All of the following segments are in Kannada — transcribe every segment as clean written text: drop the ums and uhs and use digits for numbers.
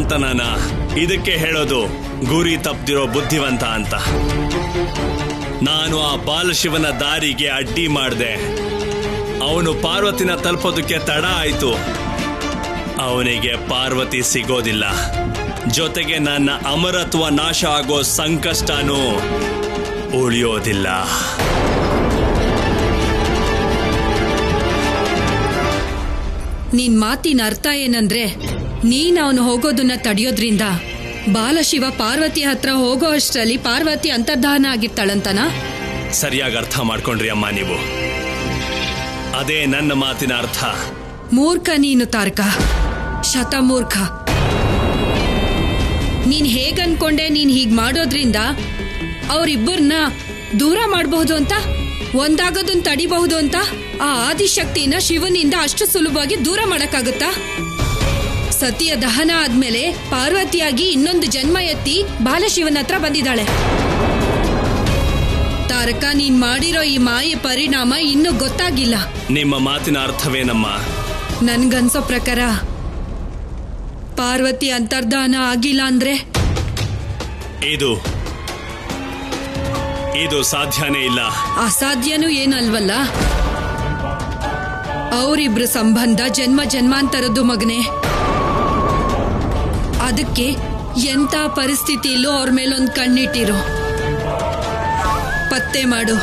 ಬುದ್ಧಿವಂತನನ. ಇದಕ್ಕೆ ಹೇಳೋದು ಗುರಿ ತಪ್ಪದಿರೋ ಬುದ್ಧಿವಂತ ಅಂತ. ನಾನು ಆ ಬಾಲಶಿವನ ದಾರಿಗೆ ಅಡ್ಡಿ ಮಾಡಿದೆ. ಅವನು ಪಾರ್ವತಿನ ತಲುಪೋದಕ್ಕೆ ತಡ ಆಯ್ತು. ಅವನಿಗೆ ಪಾರ್ವತಿ ಸಿಗೋದಿಲ್ಲ. ಜೊತೆಗೆ ನನ್ನ ಅಮರತ್ವ ನಾಶ ಆಗೋ ಸಂಕಷ್ಟನೂ ಉಳಿಯೋದಿಲ್ಲ. ನಿನ್ ಮಾತಿನ ಅರ್ಥ ಏನಂದ್ರೆ ನೀನ್ ಅವನು ಹೋಗೋದನ್ನ ತಡೆಯೋದ್ರಿಂದ ಬಾಲಶಿವ ಪಾರ್ವತಿ ಹತ್ರ ಹೋಗೋ ಅಷ್ಟರಲ್ಲಿ ಪಾರ್ವತಿ ಅಂತರ್ಧಾನ ಆಗಿರ್ತಾಳಂತನ? ಸರಿಯಾಗಿ ಅರ್ಥ ಮಾಡ್ಕೊಂಡ್ರಿ ಅಮ್ಮ ನೀವು. ಅದೇ ನನ್ನ ಮಾತಿನ ಅರ್ಥ. ಮೂರ್ಖ ನೀನು ತಾರಕ, ಶತಮೂರ್ಖ. ನೀನ್ ಹೇಗನ್ಕೊಂಡೆ ನೀನ್ ಹೀಗ್ ಮಾಡೋದ್ರಿಂದ ಅವರಿಬ್ಬರನ್ನ ದೂರ ಮಾಡಬಹುದು ಅಂತ, ಒಂದಾಗೋದನ್ನ ತಡಿಬಹುದು ಅಂತ? ಆ ಆದಿಶಕ್ತಿನ ಶಿವನಿಂದ ಅಷ್ಟು ಸುಲಭವಾಗಿ ದೂರ ಮಾಡಕ್ಕಾಗುತ್ತಾ? ಸತಿಯ ದಹನ ಆದ್ಮೇಲೆ ಪಾರ್ವತಿಯಾಗಿ ಇನ್ನೊಂದು ಜನ್ಮ ಎತ್ತಿ ಬಾಲಶಿವನ ಹತ್ರ ಬಂದಿದ್ದಾಳೆ. ತಾರಕ, ನೀನ್ ಮಾಡಿರೋ ಈ ಮಾಯೆ ಪರಿಣಾಮ ಇನ್ನೂ ಗೊತ್ತಾಗಿಲ್ಲ. ನಿಮ್ಮ ಮಾತಿನ ಅರ್ಥವೇನಮ್ಮ? ನನ್ಗನ್ಸೋ ಪ್ರಕಾರ ಪಾರ್ವತಿ ಅಂತರ್ಧಾನ ಆಗಿಲ್ಲ ಅಂದ್ರೆ ಇದು ಸಾಧ್ಯನೇ ಇಲ್ಲ. ಅಸಾಧ್ಯನೂ ಏನಲ್ವಲ್ಲ. ಅವರಿಬ್ರು ಸಂಬಂಧ ಜನ್ಮ ಜನ್ಮಾಂತರದ್ದು ಮಗನೆ. ಅದಕ್ಕೆ ಎಂತ ಪರಿಸ್ಥಿತಿಯಲ್ಲೂ ಅವ್ರ ಮೇಲೊಂದು ಕಣ್ಣಿಟ್ಟಿರು. ಪತ್ತೆ ಮಾಡು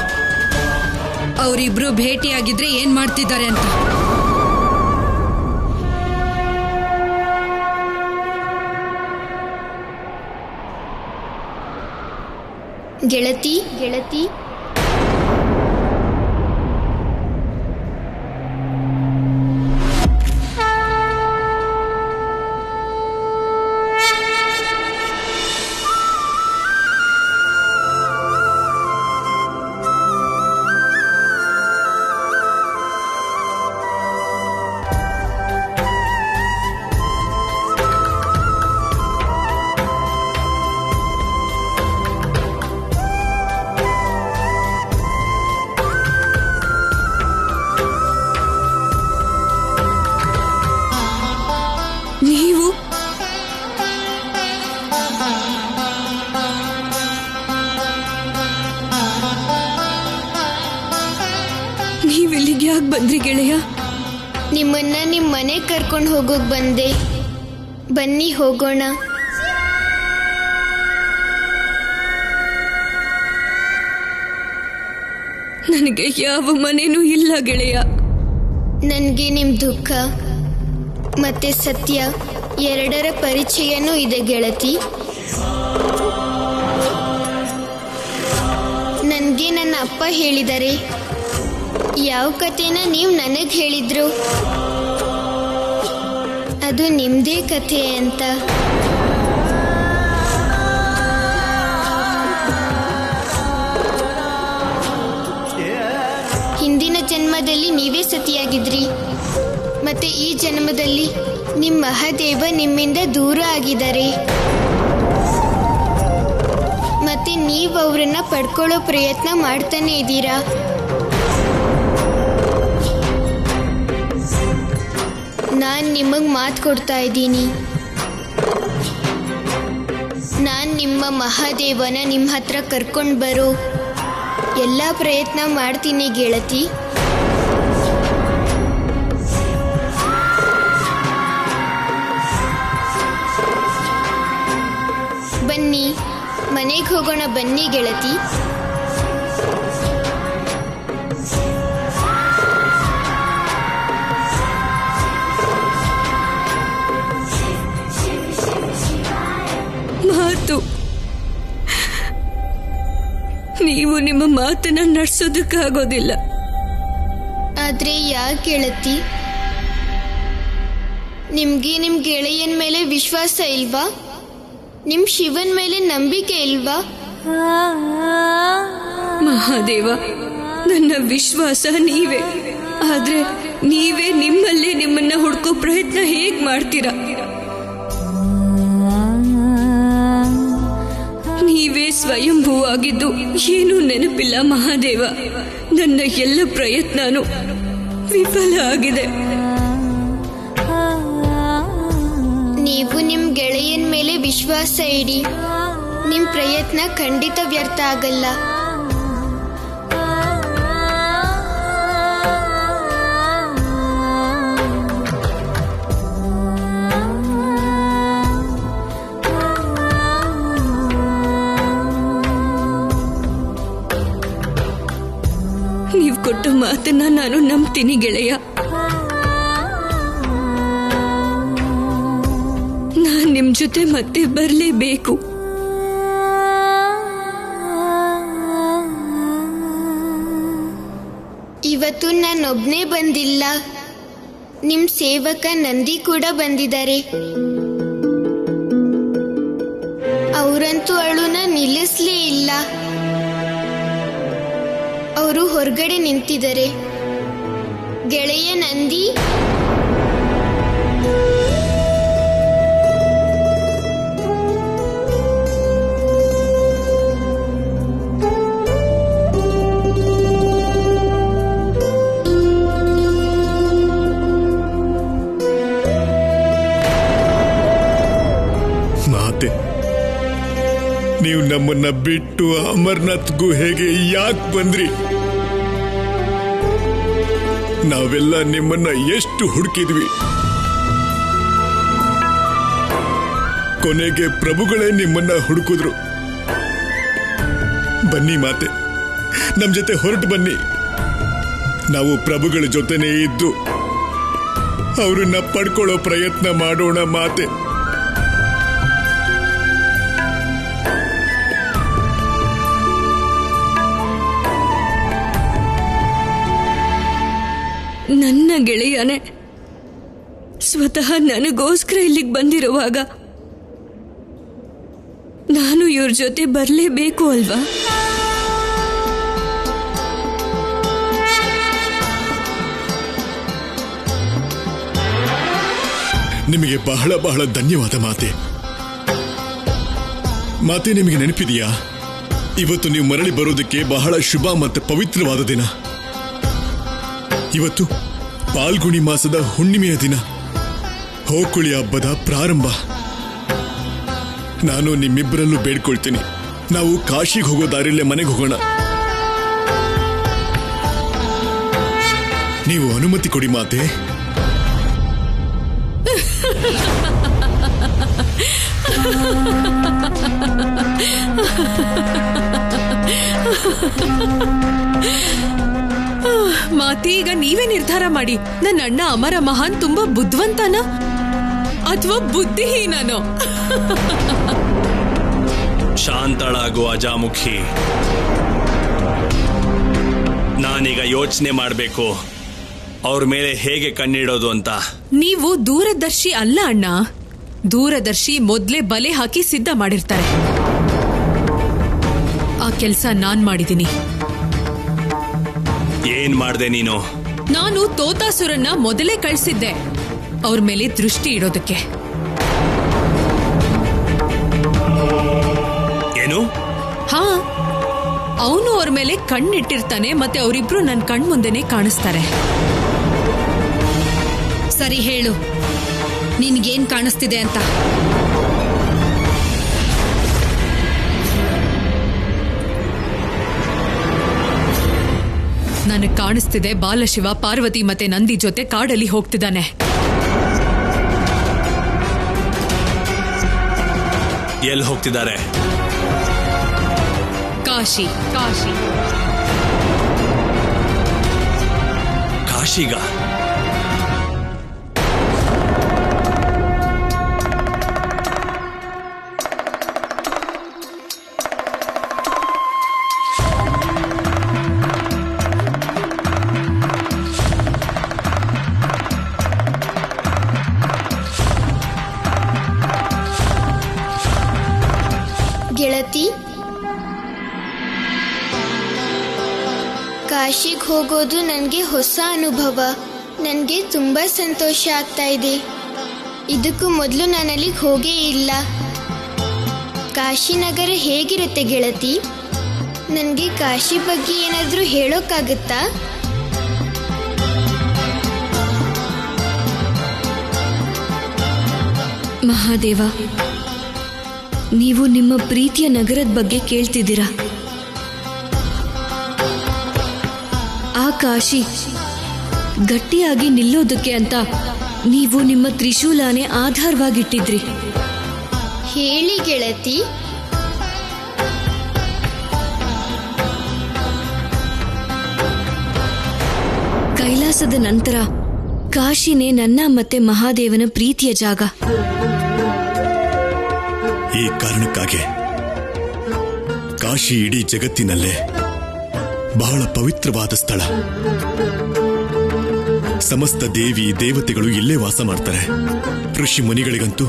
ಅವರಿಬ್ರು ಭೇಟಿಯಾಗಿದ್ರೆ ಏನ್ ಮಾಡ್ತಿದ್ದಾರೆ ಅಂತ. ಗೆಳತಿ ಗೆಳತಿ ನೀವಿಲ್ಲಿಗೆ ಯಾಕೆ ಬಂದ್ರಿ ಗೆಳೆಯ? ನಿಮ್ಮನ್ನ ನಿಮ್ಮ ಮನೆ ಕರ್ಕೊಂಡು ಹೋಗೋಕ್ ಬಂದೆ. ಬನ್ನಿ ಹೋಗೋಣ. ನನಗೆ ಯಾವ ಮನೇನೂ ಇಲ್ಲ ಗೆಳೆಯ. ನನಗೆ ನಿಮ್ಮ ದುಃಖ ಮತ್ತೆ ಸತ್ಯ ಎರಡರ ಪರಿಚಯನೂ ಇದೆ ಗೆಳತಿ. ನನಗೆ ನನ್ನ ಅಪ್ಪ ಹೇಳಿದ್ದಾರೆ. ಯಾವ ಕಥೆನ ನೀವು ನನಗೆ ಹೇಳಿದ್ರು ಅದು ನಿಮ್ದೇ ಕಥೆ ಅಂತ. ಹಿಂದಿನ ಜನ್ಮದಲ್ಲಿ ನೀವೇ ಸತಿಯಾಗಿದ್ರಿ, ಮತ್ತೆ ಈ ಜನ್ಮದಲ್ಲಿ ನಿಮ್ಮ ಮಹಾದೇವ ನಿಮ್ಮಿಂದ ದೂರ ಆಗಿದ್ದಾರೆ. ಮತ್ತೆ ನೀವು ಅವರನ್ನ ಪಡ್ಕೊಳ್ಳೋ ಪ್ರಯತ್ನ ಮಾಡ್ತಾನೆ ಇದ್ದೀರಾ. ನಾನು ನಿಮಗೆ ಮಾತು ಕೊಡ್ತಾ ಇದ್ದೀನಿ. ನಾನು ನಿಮ್ಮ ಮಹಾದೇವನ ನಿಮ್ಮ ಹತ್ರ ಕರ್ಕೊಂಡು ಬರೋ ಎಲ್ಲ ಪ್ರಯತ್ನ ಮಾಡ್ತೀನಿ ಗೆಳತಿ. ಬನ್ನಿ ಮನೆಗೆ ಹೋಗೋಣ. ಬನ್ನಿ ಗೆಳತಿ. ಮಾತು, ನೀವು ನಿಮ್ಮ ಮಾತನ್ನ ನಡೆಸೋದಕ್ಕಾಗೋದಿಲ್ಲ. ಆದ್ರೆ ಯಾಕೆ ಗೆಳತಿ? ನಿಮ್ಗೆ ನಿಮ್ ಗೆಳೆಯನ ಮೇಲೆ ವಿಶ್ವಾಸ ಇಲ್ವಾ? ನಿಮ್ ಶಿವನ್ ಮೇಲೆ ನಂಬಿಕೆ ಇಲ್ವಾ? ಮಹಾದೇವ, ನನ್ನ ವಿಶ್ವಾಸ ನೀವೇ. ಆದ್ರೆ ನೀವೇ ನಿಮ್ಮಲ್ಲೇ ನಿಮ್ಮನ್ನ ಹುಡ್ಕೋ ಪ್ರಯತ್ನ ಹೇಗ್ ಮಾಡ್ತೀರಾ? ನೀವೇ ಸ್ವಯಂಭೂ ಆಗಿದ್ದು ಏನೂ ನೆನಪಿಲ್ಲ ಮಹಾದೇವ. ನನ್ನ ಎಲ್ಲ ಪ್ರಯತ್ನನೂ ವಿಫಲ ಆಗಿದೆ. ನೀವು ನಿಮ್ಮ ಗೆಳೆಯನ ಮೇಲೆ ವಿಶ್ವಾಸ ಇಡಿ. ನಿಮ್ಮ ಪ್ರಯತ್ನ ಖಂಡಿತ ವ್ಯರ್ಥ ಆಗಲ್ಲ. ನೀವ್ ಕೊಟ್ಟ ಮಾತನ್ನ ನಾನು ನಂಬ್ತೀನಿ ಗೆಳೆಯ. ನಾನ್ ನಿಮ್ ಜೊತೆ ಮತ್ತೆ ಬರ್ಲೇಬೇಕು. ಇವತ್ತು ನಾನೊಬ್ನೇ ಬಂದಿಲ್ಲ, ನಿಮ್ ಸೇವಕ ನಂದಿ ಕೂಡ ಬಂದಿದ್ದಾರೆ. ಅವರಂತೂ ಅಳುನ ನಿಲ್ಲಿಸ್ಲೇ ಇಲ್ಲ. ಅವರು ಹೊರಗಡೆ ನಿಂತಿದ್ದಾರೆ. ಗೆಳೆಯ ನಂದಿ, ಮಾತೆ, ನೀವು ನಮ್ಮನ್ನ ಬಿಟ್ಟು ಅಮರ್ನಾಥ್ ಗುಹೆಗೆ ಯಾಕೆ ಬಂದ್ರಿ? ನಾವೆಲ್ಲ ನಿಮ್ಮನ್ನ ಎಷ್ಟು ಹುಡುಕಿದ್ವಿ. ಕೊನೆಗೆ ಪ್ರಭುಗಳೇ ನಿಮ್ಮನ್ನ ಹುಡುಕಿದ್ರು. ಬನ್ನಿ ಮಾತೆ, ನಮ್ ಜೊತೆ ಹೊರಟು ಬನ್ನಿ. ನಾವು ಪ್ರಭುಗಳ ಜೊತೆನೇ ಇದ್ದು ಅವರನ್ನ ಪಡ್ಕೊಳ್ಳೋ ಪ್ರಯತ್ನ ಮಾಡೋಣ ಮಾತೆ. ನನ್ನ ಗೆಳೆಯನೇ ಸ್ವತಃ ನನಗೋಸ್ಕರ ಇಲ್ಲಿಗೆ ಬಂದಿರುವಾಗ ನಾನು ಇವ್ರ ಜೊತೆ ಬರಲೇಬೇಕು ಅಲ್ವಾ? ನಿಮಗೆ ಬಹಳ ಬಹಳ ಧನ್ಯವಾದ ಮಾತೆ. ಮಾತೆ, ನಿಮಗೆ ನೆನಪಿದೆಯಾ, ಇವತ್ತು ನೀವು ಮರಳಿ ಬರೋದಕ್ಕೆ ಬಹಳ ಶುಭ ಮತ್ತು ಪವಿತ್ರವಾದ ದಿನ. ಇವತ್ತು ಪಾಲ್ಗುಣಿ ಮಾಸದ ಹುಣ್ಣಿಮೆಯ ದಿನ, ಹೋಕುಳಿ ಹಬ್ಬದ ಪ್ರಾರಂಭ. ನಾನು ನಿಮ್ಮಿಬ್ಬರಲ್ಲೂ ಬೇಡ್ಕೊಳ್ತೀನಿ, ನಾವು ಕಾಶಿಗೆ ಹೋಗೋ ದಾರಿಯಲ್ಲೇ ಮನೆಗೆ ಹೋಗೋಣ. ನೀವು ಅನುಮತಿ ಕೊಡಿ ಮಾತೆ. ಮಾತೆ, ಈಗ ನೀವೇ ನಿರ್ಧಾರ ಮಾಡಿ. ನನ್ನ ಅಣ್ಣ ಅಮರ ಮಹಾನ್ ತುಂಬಾ ಬುದ್ಧಿವಂತನ ಅಥವಾ ಬುದ್ಧಿಹೀನನೋ? ಶಾಂತಳಾಗು ಅಜಾಮುಖಿ. ನಾನೀಗ ಯೋಚನೆ ಮಾಡಬೇಕು ಅವ್ರ ಮೇಲೆ ಹೇಗೆ ಕಣ್ಣಿಡೋದು ಅಂತ. ನೀವು ದೂರದರ್ಶಿ ಅಲ್ಲ ಅಣ್ಣ. ದೂರದರ್ಶಿ ಮೊದ್ಲೇ ಬಲೆ ಹಾಕಿ ಸಿದ್ಧ ಮಾಡಿರ್ತಾರೆ. ಆ ಕೆಲಸ ನಾನ್ ಮಾಡಿದ್ದೀನಿ. ಏನ್ ಮಾಡ್ದೆ ನೀನು? ನಾನು ತೋತಾಸುರನ್ನ ಮೊದಲೇ ಕಳಿಸಿದ್ದೆ ಅವ್ರ ಮೇಲೆ ದೃಷ್ಟಿ ಇಡೋದಕ್ಕೆ. ಏನು? ಹಾ, ಅವನು ಅವ್ರ ಮೇಲೆ ಕಣ್ಣಿಟ್ಟಿರ್ತಾನೆ, ಮತ್ತೆ ಅವರಿಬ್ರು ನನ್ನ ಕಣ್ ಮುಂದೆನೆ ಕಾಣಿಸ್ತಾರೆ. ಸರಿ ಹೇಳು, ನಿನ್ಗೇನ್ ಕಾಣಿಸ್ತಿದೆ ಅಂತ? ನನಗೆ ಕಾಣಿಸ್ತಿದೆ ಬಾಲಶಿವ ಪಾರ್ವತಿ ಮತ್ತೆ ನಂದಿ ಜೊತೆ ಕಾಡಲ್ಲಿ ಹೋಗ್ತಿದ್ದಾನೆ. ಎಲ್ಲಿ ಹೋಗ್ತಿದ್ದಾರೆ? ಕಾಶಿ. ಕಾಶಿ ಕಾಶಿಗ? ಗೆಳತಿ, ಕಾಶಿಗೆ ಹೋಗೋದು ನನಗೆ ಹೊಸ ಅನುಭವ. ನನಗೆ ತುಂಬಾ ಸಂತೋಷ ಆಗ್ತಾ ಇದೆ. ಇದಕ್ಕೂ ಮೊದಲು ನಾನು ಅಲ್ಲಿಗೆ ಹೋಗೇ ಇಲ್ಲ. ಕಾಶಿನಗರ ಹೇಗಿರುತ್ತೆ ಗೆಳತಿ? ನನಗೆ ಕಾಶಿ ಬಗ್ಗೆ ಏನಾದರೂ ಹೇಳೋಕ್ಕಾಗತ್ತಾ? ಮಹಾದೇವ, ನೀವು ನಿಮ್ಮ ಪ್ರೀತಿಯ ನಗರದ ಬಗ್ಗೆ ಕೇಳ್ತಿದ್ದೀರಾ. ಆ ಕಾಶಿ ಗಟ್ಟಿಯಾಗಿ ನಿಲ್ಲೋದಕ್ಕೆ ಅಂತ ನೀವು ನಿಮ್ಮ ತ್ರಿಶೂಲನೇ ಆಧಾರವಾಗಿಟ್ಟಿದ್ರಿ. ಹೇಳಿ ಗೆಳತಿ. ಕೈಲಾಸದ ನಂತರ ಕಾಶಿನೇ ನನ್ನ ಮತ್ತೆ ಮಹಾದೇವನ ಪ್ರೀತಿಯ ಜಾಗ. ಈ ಕಾರಣಕ್ಕಾಗಿ ಕಾಶಿ ಇಡೀ ಜಗತ್ತಿನಲ್ಲೇ ಬಹಳ ಪವಿತ್ರವಾದ ಸ್ಥಳ. ಸಮಸ್ತ ದೇವಿ ದೇವತೆಗಳು ಇಲ್ಲೇ ವಾಸ ಮಾಡ್ತಾರೆ. ಋಷಿ ಮುನಿಗಳಿಗಂತೂ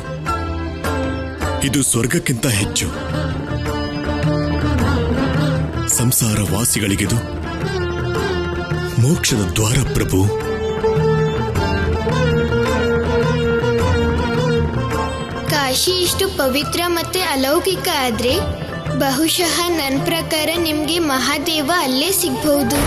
ಇದು ಸ್ವರ್ಗಕ್ಕಿಂತ ಹೆಚ್ಚು. ಸಂಸಾರ ವಾಸಿಗಳಿಗಿದು ಮೋಕ್ಷದ ದ್ವಾರ ಪ್ರಭು. ಕಾಶಿ ಇಷ್ಟು ಪವಿತ್ರ ಮತ್ತೆ ಅಲೌಕಿಕ ಆದ್ರೆ ಬಹುಶಃ ನನ್ನ ಪ್ರಕಾರ ನಿಮ್ಗೆ ಮಹಾದೇವ ಅಲ್ಲೇ ಸಿಗ್ಬಹುದು.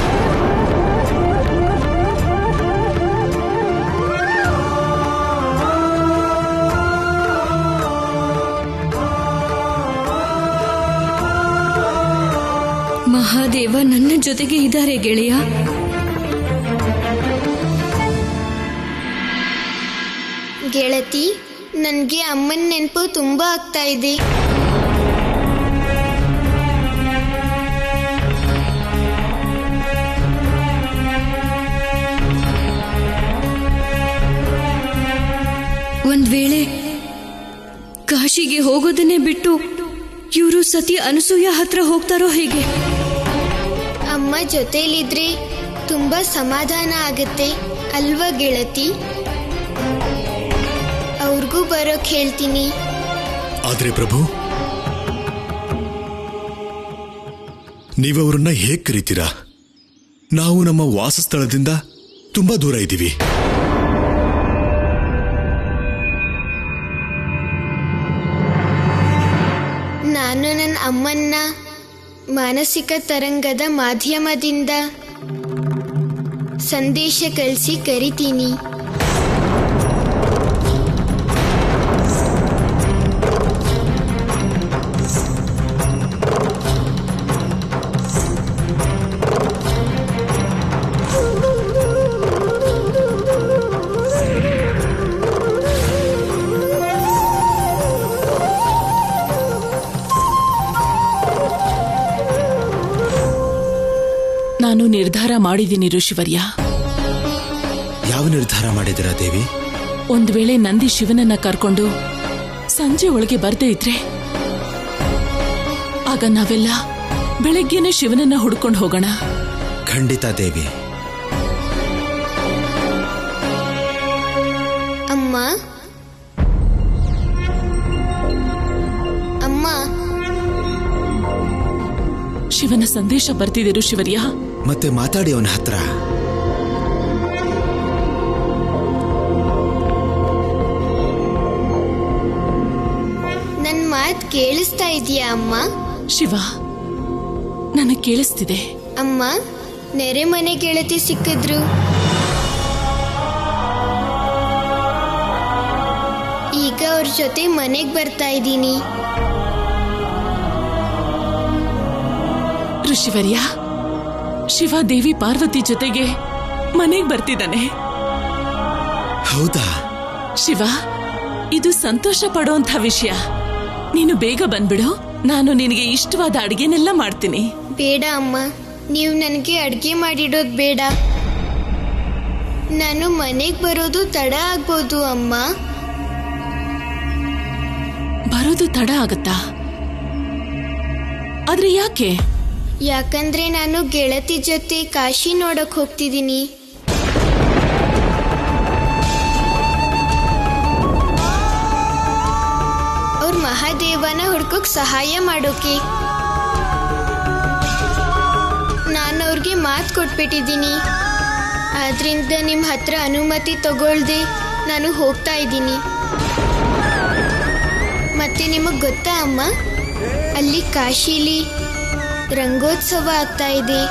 ಮಹಾದೇವ ನನ್ನ ಜೊತೆಗೆ ಇದ್ದಾರೆ ಗೆಳೆಯ. ಗೆಳತಿ, ನನ್ಗೆ ಅಮ್ಮನ ನೆನಪು ತುಂಬಾ ಆಗ್ತಾ ಇದೆ. ಒಂದ್ ವೇಳೆ ಕಾಶಿಗೆ ಹೋಗೋದನ್ನೇ ಬಿಟ್ಟು ಇವರು ಸತಿ ಅನಸೂಯ ಹತ್ರ ಹೋಗ್ತಾರೋ ಹೇಗೆ? ಅಮ್ಮ ಜೊತೆಲಿದ್ರೆ ತುಂಬಾ ಸಮಾಧಾನ ಆಗತ್ತೆ ಅಲ್ವಾ ಗೆಳತಿ? ಅವ್ರಿಗೂ ಬರೋಕ್ ಹೇಳ್ತೀನಿ. ಆದ್ರೆ ಪ್ರಭು, ನೀವವ್ರನ್ನ ಹೇಗ್ ಕರೀತೀರಾ? ನಾವು ನಮ್ಮ ವಾಸಸ್ಥಳದಿಂದ ತುಂಬಾ ದೂರ ಇದ್ದೀವಿ. ನಾನು ನನ್ನ ಅಮ್ಮನ್ನ ಮಾನಸಿಕ ತರಂಗದ ಮಾಧ್ಯಮದಿಂದ ಸಂದೇಶ ಕಳಿಸಿ ಕರಿತೀನಿ. ನಾನು ನಿರ್ಧಾರ ಮಾಡಿದ್ದೀನಿ ಋಷಿವರ್ಯ. ಯಾವ ನಿರ್ಧಾರ ಮಾಡಿದಿರಾ ದೇವಿ? ಒಂದ್ ವೇಳೆ ನಂದಿ ಶಿವನನ್ನ ಕರ್ಕೊಂಡು ಸಂಜೆ ಒಳಗೆ ಬರ್ದೇ ಇದ್ರೆ ಆಗ ನಾವೆಲ್ಲ ಬೆಳಗ್ಗೆನೆ ಶಿವನನ್ನ ಹುಡ್ಕೊಂಡು ಹೋಗೋಣ. ಖಂಡಿತ ದೇವಿ. ಅಮ್ಮ, ಅಮ್ಮ, ಶಿವನ ಸಂದೇಶ ಬರ್ತಿದೆ ಋಷಿವರ್ಯ. ಮತ್ತೆ ಮಾತಾಡಿ ಅವನ ಹತ್ರ. ನನ್ ಮಾತ್ ಕೇಳಿಸ್ತಾ ಇದೆಯಾ ಅಮ್ಮ? ಶಿವ, ನನಗೆ ಕೇಳಿಸ್ತಿದೆ. ಅಮ್ಮ, ನೆರೆ ಮನೆ ಗೆಳತಿ ಸಿಕ್ಕಿದ್ರು. ಈಗ ಅವ್ರ ಜೊತೆ ಮನೆಗ್ ಬರ್ತಾ ಇದ್ದೀನಿ. ಋಷಿವರ್ಯ, ಶಿವ ದೇವಿ ಪಾರ್ವತಿ ಜೊತೆಗೆ ಮನೆಗೆ ಬರ್ತಿದ್ದಾನೆ. ಹೌದಾ? ಶಿವ, ಇದು ಸಂತೋಷ ಪಡುವಂಥ ವಿಷಯ. ನೀನು ಬೇಗ ಬಂದ್ಬಿಡು. ನಾನು ನಿನಗೆ ಇಷ್ಟವಾದ ಅಡಿಗೆನೆಲ್ಲ ಮಾಡ್ತೀನಿ. ಬೇಡ ಅಮ್ಮ, ನೀವು ನನಗೆ ಅಡ್ಗೆ ಮಾಡಿಡೋದು ಬೇಡ. ನಾನು ಮನೆಗೆ ಬರೋದು ತಡ ಆಗ್ಬೋದು ಅಮ್ಮ. ಬರೋದು ತಡ ಆಗತ್ತಾ? ಆದ್ರೆ ಯಾಕೆ? ಯಾಕಂದ್ರೆ ನಾನು ಗೆಳತಿ ಜೊತೆ ಕಾಶಿ ನೋಡಕ್ ಹೋಗ್ತಿದ್ದೀನಿ. ಅವ್ರ ಮಹಾದೇವನ ಹುಡ್ಕೋಕ್ ಸಹಾಯ ಮಾಡೋಕೆ. ನಾನು ಅವ್ರಿಗೆ ಮಾತು ಕೊಟ್ಬಿಟ್ಟಿದ್ದೀನಿ. ಆದ್ರಿಂದ ನಿಮ್ಮ ಹತ್ರ ಅನುಮತಿ ತಗೊಳ್ದೆ ನಾನು ಹೋಗ್ತಾ ಇದ್ದೀನಿ. ಮತ್ತೆ ನಿಮಗ್ ಗೊತ್ತಾ ಅಮ್ಮ, ಅಲ್ಲಿ ಕಾಶಿಲಿ ರಂಗೋತ್ಸವ ಆಗ್ತಾ ಇದೆ.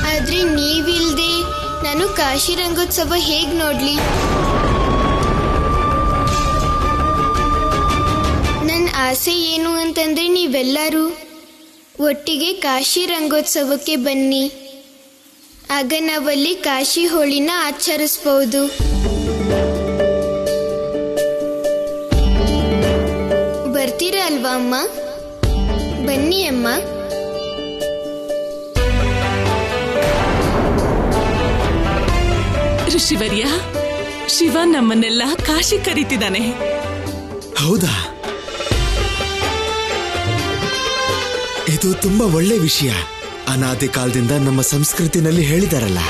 ಆದ್ರೆ ನೀವಿಲ್ದೆ ನಾನು ಕಾಶಿ ರಂಗೋತ್ಸವ ಹೇಗ್ ನೋಡ್ಲಿ? ಆಸೆ ಏನು ಅಂತಂದ್ರೆ ನೀವೆಲ್ಲರೂ ಒಟ್ಟಿಗೆ ಕಾಶಿ ರಂಗೋತ್ಸವಕ್ಕೆ ಬನ್ನಿ. ಆಗ ನಾವಲ್ಲಿ ಕಾಶಿ ಹೋಳಿನ ಆಚರಿಸ್ಬೋದು. ಬರ್ತೀರಾ ಅಲ್ವಾ ಅಮ್ಮ? ಬನ್ನಿ ಅಮ್ಮ. ಋಷಿವರ್ಯ, ಶಿವ ನಮ್ಮನ್ನೆಲ್ಲ ಕಾಶಿ ಕರೀತಿದ್ದಾನೆ. ಹೌದಾ? ಇದು ತುಂಬಾ ಒಳ್ಳೆ ವಿಷಯ. ಅನಾದಿ ಕಾಲದಿಂದ ನಮ್ಮ ಸಂಸ್ಕೃತಿನಲ್ಲಿ ಹೇಳಿದಾರಲ್ಲ,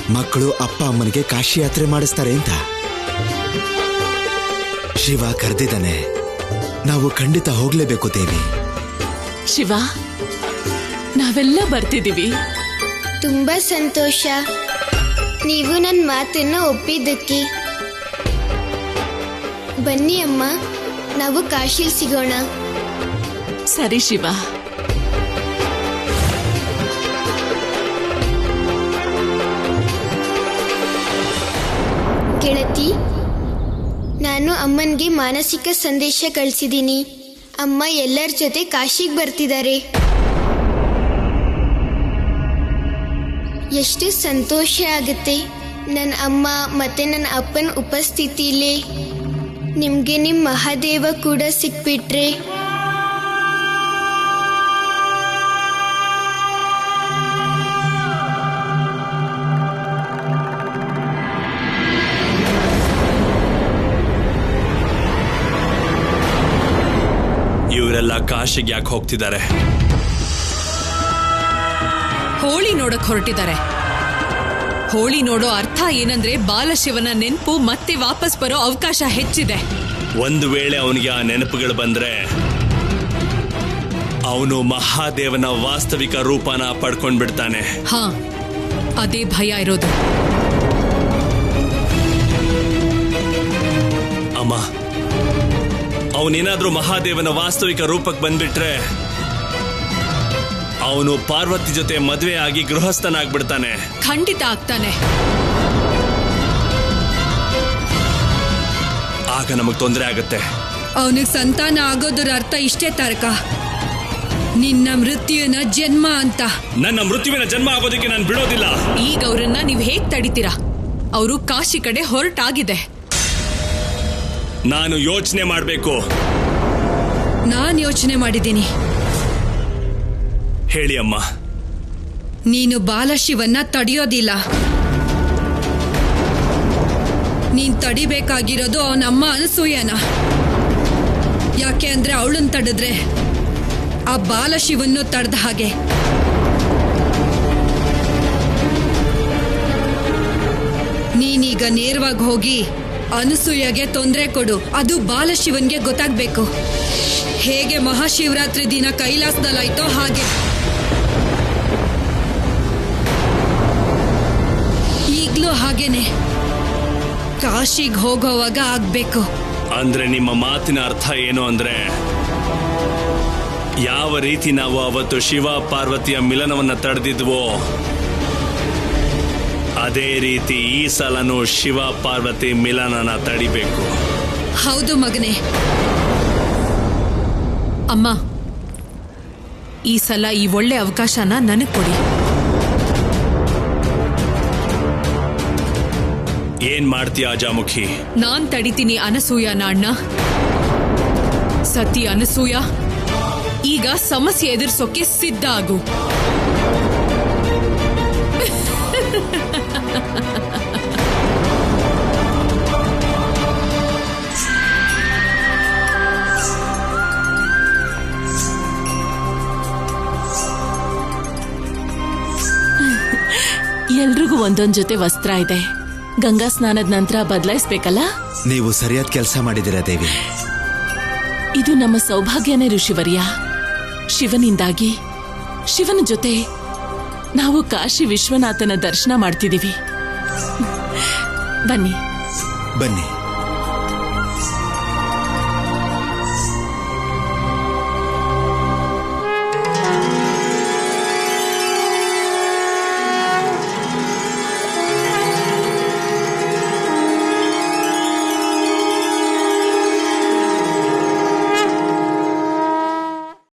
ಮಕ್ಕಳು ಅಪ್ಪ ಅಮ್ಮನಿಗೆ ಕಾಶಿ ಯಾತ್ರೆ ಮಾಡಿಸ್ತಾರೆ ಅಂತ. ಶಿವ ಕರೆದಿದ್ದಾನೆ, ನಾವು ಖಂಡಿತ ಹೋಗ್ಲೇಬೇಕು ದೇವಿ. ಶಿವ, ನಾವೆಲ್ಲ ಬರ್ತಿದ್ದೀವಿ. ತುಂಬಾ ಸಂತೋಷ ನೀವು ನನ್ನ ಮಾತನ್ನ ಒಪ್ಪಿದ್ದಕ್ಕೆ. ಬನ್ನಿ ಅಮ್ಮ, ನಾವು ಕಾಶಿಲ್ ಸಿಗೋಣ. ಸರಿ ಶಿವ. ಗೆಳತಿ, ನಾನು ಅಮ್ಮನಿಗೆ ಮಾನಸಿಕ ಸಂದೇಶ ಕಳಿಸಿದ್ದೀನಿ. ಅಮ್ಮ ಎಲ್ಲರ ಜೊತೆ ಕಾಶಿಗೆ ಬರ್ತಿದ್ದಾರೆ. ಎಷ್ಟು ಸಂತೋಷ ಆಗುತ್ತೆ ನನ್ನ ಅಮ್ಮ ಮತ್ತೆ ನನ್ನ ಅಪ್ಪನ ಉಪಸ್ಥಿತಿಲೇ ನಿಮಗೆ ನಿಮ್ಮ ಮಹಾದೇವ ಕೂಡ ಸಿಕ್ಬಿಟ್ರೆ. ಇವರೆಲ್ಲ ಕಾಶಿಗೆ ಯಾಕೆ ಹೋಗ್ತಿದ್ದಾರೆ? ಹೋಳಿ ನೋಡಕ್ ಹೊರಟಿದ್ದಾರೆ. ಹೋಳಿ ನೋಡೋ ಅರ್ಥ ಏನಂದ್ರೆ ಬಾಲಶಿವನ ನೆನಪು ಮತ್ತೆ ವಾಪಸ್ ಬರೋ ಅವಕಾಶ ಹೆಚ್ಚಿದೆ. ಒಂದು ವೇಳೆ ಅವನಿಗೆ ಆ ನೆನಪುಗಳು ಬಂದ್ರೆ ಅವನು ಮಹಾದೇವನ ವಾಸ್ತವಿಕ ರೂಪನ ಪಡ್ಕೊಂಡ್ಬಿಡ್ತಾನೆ. ಹಾ, ಅದೇ ಭಯ ಇರೋದು. ಅಮ್ಮ, ಅವನೇನಾದ್ರೂ ಮಹಾದೇವನ ವಾಸ್ತವಿಕ ರೂಪಕ್ಕೆ ಬಂದ್ಬಿಟ್ರೆ ಅವನು ಪಾರ್ವತಿ ಜೊತೆ ಮದುವೆ ಆಗಿ ಗೃಹಸ್ಥನಾಗ್ಬಿಡ್ತಾನೆ. ಖಂಡಿತ ಆಗ್ತಾನೆ. ಆಗ ನಮಗ್ ತೊಂದರೆ ಆಗುತ್ತೆ. ಅವನಿಗೆ ಸಂತಾನ ಆಗೋದ್ರ ಅರ್ಥ ಇಷ್ಟೇ ತಾರಕ, ನಿನ್ನ ಮೃತ್ಯುವಿನ ಜನ್ಮ ಅಂತ. ನನ್ನ ಮೃತ್ಯುವಿನ ಜನ್ಮ ಆಗೋದಕ್ಕೆ ನಾನು ಬಿಡೋದಿಲ್ಲ. ಈಗ ಅವ್ರನ್ನ ನೀವ್ ಹೇಗ್ ತಡಿತೀರಾ? ಅವರು ಕಾಶಿ ಕಡೆ ಹೊರಟಾಗಿದೆ. ನಾನು ಯೋಚನೆ ಮಾಡಬೇಕು. ನಾನ್ ಯೋಚನೆ ಮಾಡಿದ್ದೀನಿ. ಹೇಳಿ ಅಮ್ಮ. ನೀನು ಬಾಲಶಿವನ್ನ ತಡೆಯೋದಿಲ್ಲ. ನೀನ್ ತಡಿಬೇಕಾಗಿರೋದು ಅವನಮ್ಮ ಅನಸೂಯನ. ಯಾಕೆ ಅಂದ್ರೆ ಅವಳನ್ನ ತಡೆದ್ರೆ ಆ ಬಾಲಶಿವನ್ನು ತಡೆದ ಹಾಗೆ. ನೀನೀಗ ನೇರವಾಗಿ ಹೋಗಿ ಅನಸೂಯಗೆ ತೊಂದರೆ ಕೊಡು. ಅದು ಬಾಲಶಿವನ್ಗೆ ಗೊತ್ತಾಗ್ಬೇಕು. ಹೇಗೆ ಮಹಾಶಿವರಾತ್ರಿ ದಿನ ಕೈಲಾಸದಲ್ಲಾಯ್ತೋ ಹಾಗೆ ಈಗ್ಲೂ ಹಾಗೇನೆ ಕಾಶಿಗೆ ಹೋಗೋವಾಗ ಆಗ್ಬೇಕು. ಅಂದ್ರೆ ನಿಮ್ಮ ಮಾತಿನ ಅರ್ಥ ಏನು ಅಂದ್ರೆ, ಯಾವ ರೀತಿ ನಾವು ಅವತ್ತು ಶಿವ ಪಾರ್ವತಿಯ ಮಿಲನವನ್ನ ತಡೆದಿದ್ವೋ ಅದೇ ರೀತಿ ಈ ಸಲನೂ ಶಿವ ಪಾರ್ವತಿ ಮಿಲನನ ತಡಿಬೇಕು. ಹೌದು ಮಗನೇ. ಅಮ್ಮ, ಈ ಸಲ ಈ ಒಳ್ಳೆ ಅವಕಾಶನ ನನಗ್ ಕೊಡಿ. ಏನ್ ಮಾಡ್ತೀಯ ಅಜಾಮುಖಿ? ನಾನ್ ತಡಿತೀನಿ ಅನಸೂಯನ ಅಣ್ಣ. ಸತಿ ಅನಸೂಯ, ಈಗ ಸಮಸ್ಯೆ ಎದುರಿಸೋಕೆ ಸಿದ್ಧ ಆಗು. ಎಲ್ರಿಗೂ ಒಂದೊಂದ್ ಜೊತೆ ವಸ್ತ್ರ ಇದೆ. ಗಂಗಾ ಸ್ನಾನದ ನಂತರ ಬದಲಾಯಿಸ್ಬೇಕಲ್ಲ? ನೀವು ಸರಿಯಾದ ಕೆಲಸ ಮಾಡಿದಿರಾ ದೇವಿ. ಇದು ನಮ್ಮ ಸೌಭಾಗ್ಯನೇ ಋಷಿವರ್ಯ. ಶಿವನಿಂದಾಗಿ, ಶಿವನ ಜೊತೆ ನಾವು ಕಾಶಿ ವಿಶ್ವನಾಥನ ದರ್ಶನ ಮಾಡ್ತಿದ್ದೀವಿ. ಬನ್ನಿ ಬನ್ನಿ.